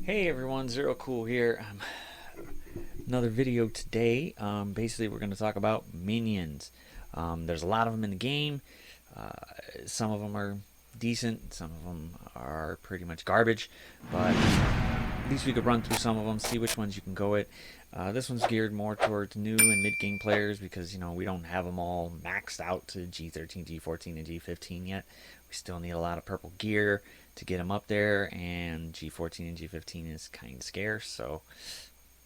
Hey everyone, Zero Cool here. Another video today. Basically, we're going to talk about minions. There's a lot of them in the game. Uh, some of them are decent, some of them are pretty much garbage, but at least we could run through some of them, see which ones you can go with. This one's geared more towards new and mid-game players because we don't have them all maxed out to G13, G14, and G15 yet. We still need a lot of purple gear to get them up there, and G14 and G15 is kind of scarce, so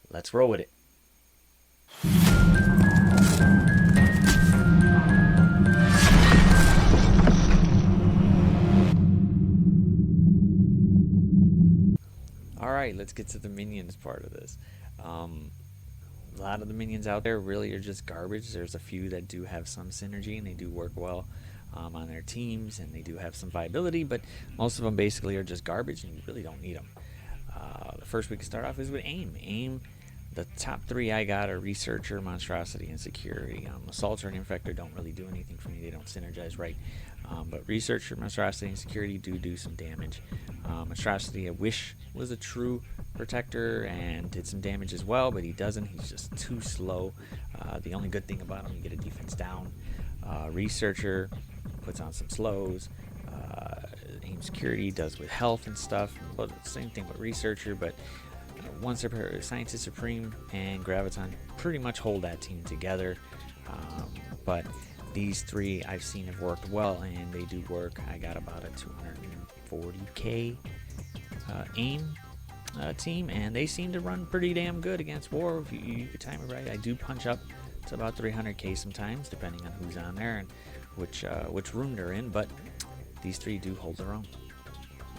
let's roll with it. Alright, let's get to the minions part of this. A lot of the minions out there really are just garbage. There's a few that do have some synergy and they do work well on their teams and they do have some viability, but most of them basically are just garbage and you really don't need them. The first we can start off is with AIM. AIM, the top three I got are Researcher, Monstrosity, and Security. Assaulter and Infector don't really do anything for me. They don't synergize right. But Researcher, Monstrosity, and Security do some damage. Monstrosity, I wish was a true protector and did some damage as well, but he doesn't. He's just too slow. The only good thing about him, you get a defense down. Researcher puts on some slows. AIM Security does with health and stuff. Well, same thing with Researcher, but once Scientist Supreme and Graviton pretty much hold that team together. But these three I've seen have worked well, and they do work. I got about a 240k AIM team, and they seem to run pretty damn good against war if you time it right. I do punch up to about 300k sometimes, depending on who's on there and which room they're in, but these three do hold their own.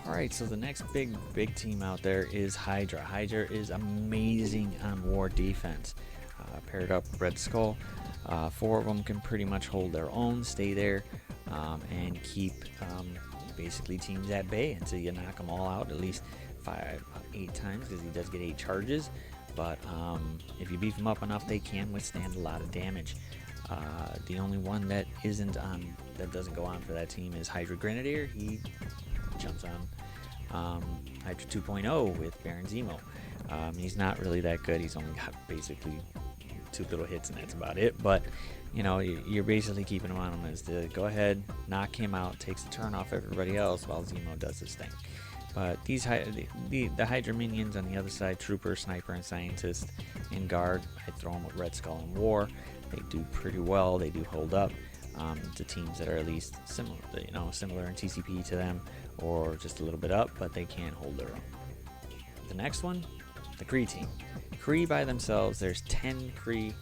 Alright, so the next big team out there is Hydra. Hydra is amazing on war defense. Paired up with Red Skull, four of them can pretty much hold their own, stay there, and keep basically teams at bay until you knock them all out at least 8 times, because he does get 8 charges. But if you beef them up enough, they can withstand a lot of damage. The only one that doesn't go on for that team is Hydra Grenadier. He jumps on Hydra 2.0 with Baron Zemo. He's not really that good. He's only got basically 2 little hits and that's about it, but you're basically keeping him on him as to go ahead, knock him out, takes the turn off everybody else while Zemo does his thing. But these the Hydra minions on the other side, Trooper, Sniper, and Scientist in guard, I throw them with Red Skull and War. They do pretty well. They do hold up to teams that are at least similar in TCP to them, or just a little bit up, but they can't hold their own. The next one, the Kree team. Kree by themselves, there's 10 Kree.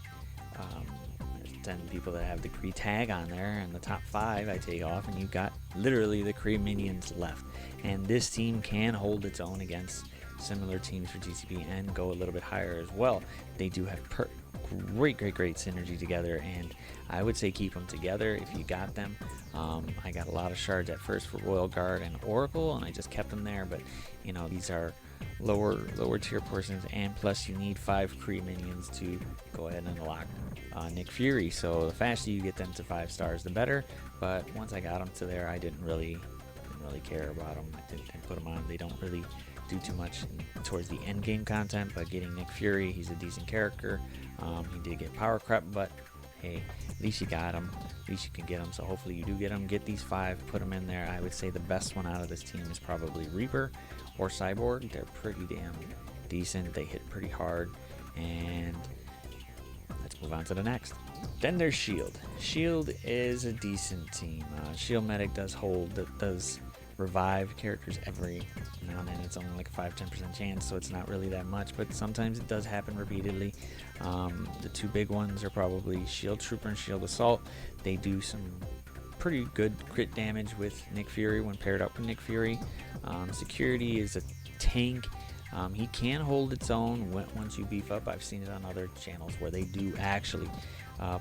There's 10 people that have the Kree tag on there, and the top 5 I take off, and you've got literally the Kree minions left. And this team can hold its own against similar teams for TCP and go a little bit higher as well. They do have great synergy together, and I would say keep them together if you got them. I got a lot of shards at first for Royal Guard and Oracle, and I just kept them there, but these are lower tier portions, and plus you need 5 Kree minions to go ahead and unlock Nick Fury. So the faster you get them to 5 stars, the better. But once I got them to there, I didn't really care about them. I didn't put them on. They don't really do too much towards the end game content, but getting Nick Fury, he's a decent character. He did get power creep, but hey, at least you got him, at least you can get him. So hopefully you do get him, get these 5, put them in there. I would say the best one out of this team is probably Reaper or Cyborg. They're pretty damn decent, they hit pretty hard. And let's move on to the next. Then there's Shield. Shield is a decent team. Shield Medic does revive characters every now and then. It's only like a 5-10% chance, so it's not really that much, but sometimes it does happen repeatedly. The 2 big ones are probably Shield Trooper and Shield Assault. They do some pretty good crit damage with Nick Fury when paired up with Nick Fury. Security is a tank. He can hold its own once you beef up. I've seen it on other channels where they do actually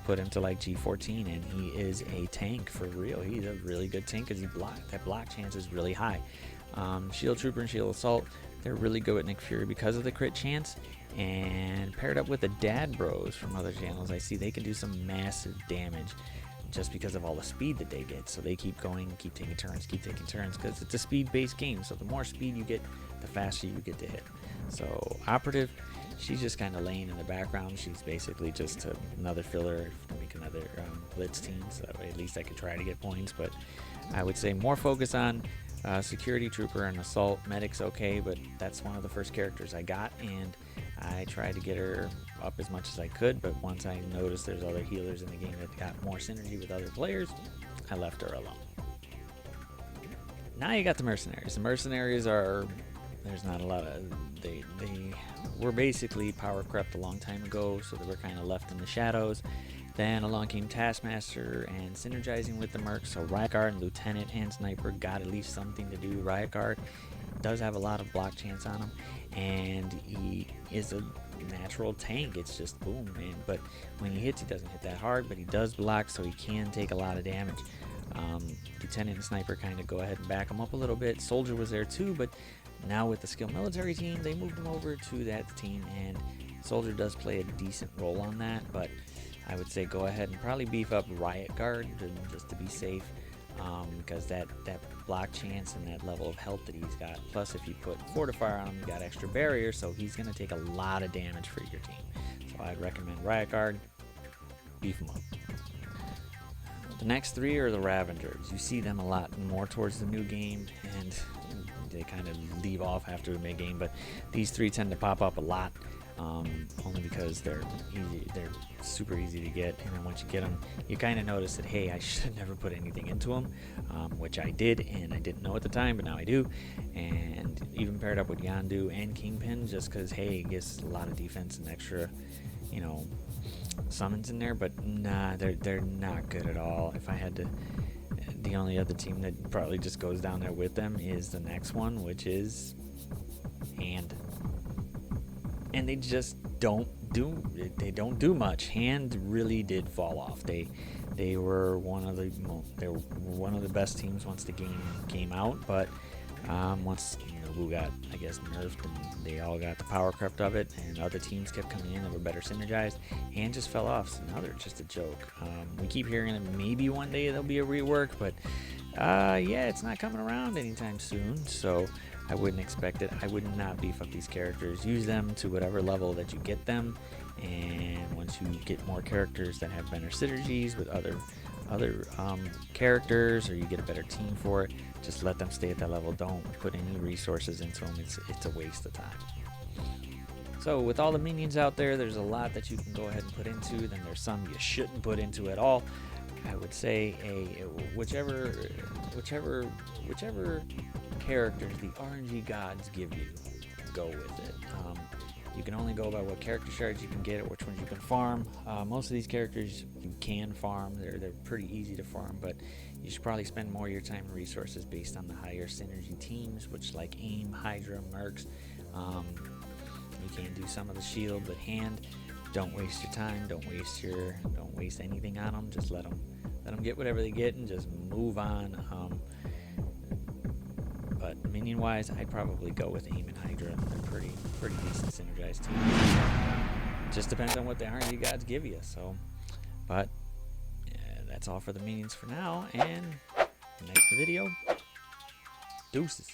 put him to like G14, and he is a tank for real. He's a really good tank because that block chance is really high. Shield Trooper and Shield Assault, they're really good with Nick Fury because of the crit chance, and paired up with the Dad Bros from other channels, I see they can do some massive damage just because of all the speed that they get. So they keep going, keep taking turns, because it's a speed-based game. So the more speed you get, the faster you get to hit. So Operative, she's just kind of laying in the background. She's basically just another filler to make another blitz team, so that way at least I could try to get points. But I would say more focus on security trooper and assault. Medic's okay, but that's one of the first characters I got, and I tried to get her up as much as I could, but once I noticed there's other healers in the game that got more synergy with other players, I left her alone. Now you got the mercenaries. The mercenaries are, there's not a lot of, they were basically power crept a long time ago, so they were kind of left in the shadows. Then along came Taskmaster and synergizing with the mercs, so Riot Guard and Lieutenant and Sniper got at least something to do. Riot Guard does have a lot of block chance on him, and he is a natural tank. It's just boom, man. But when he hits, he doesn't hit that hard, but he does block, so he can take a lot of damage. Lieutenant and Sniper kind of go ahead and back him up a little bit. Soldier was there too, but now with the skill military team, they moved him over to that team, and Soldier does play a decent role on that. But I would say go ahead and probably beef up Riot Guard just to be safe, because that block chance and that level of health that he's got, plus if you put Fortifier on him, you got extra barrier, so he's going to take a lot of damage for your team. So I'd recommend Riot Guard, beef him up. The next three are the Ravengers. You see them a lot more towards the new game, and they kind of leave off after the mid game, but these three tend to pop up a lot, only because they're super easy to get, and then once you get them, you kind of notice that, hey, I should have never put anything into them, which I did, and I didn't know at the time, but now I do. And even paired up with Yondu and Kingpin, just because, hey, it gets a lot of defense and extra, you know, summons in there. But nah, they're not good at all. If I had to, the only other team that probably just goes down there with them is the next one, which is Hand. And they just don't do much. Hand really did fall off. They were one of the best teams once the game came out, but once who got, I guess, nerfed, and they all got the power crept of it, and other teams kept coming in that were better synergized, Hand just fell off. So now they're just a joke. We keep hearing that maybe one day there'll be a rework, but yeah, it's not coming around anytime soon, so I wouldn't expect it. I would not beef up these characters. Use them to whatever level that you get them, and once you get more characters that have better synergies with other characters, or you get a better team for it, just let them stay at that level. Don't put any resources into them. It's a waste of time. So with all the minions out there, there's a lot that you can go ahead and put into. Then there's some you shouldn't put into at all. I would say whichever characters the RNG gods give you, go with it. You can only go by what character shards you can get, or which ones you can farm. Most of these characters you can farm. They're pretty easy to farm, but you should probably spend more of your time and resources based on the higher synergy teams, which like AIM, Hydra, Mercs. You can do some of the shield, but Hand, don't waste your time. Don't waste anything on them. Just let them get whatever they get and just move on. But minion wise, I'd probably go with AIM and Hydra. They're pretty decent synergized teams. Just depends on what the RNG gods give you. So, but yeah, that's all for the minions for now. And next video, deuces.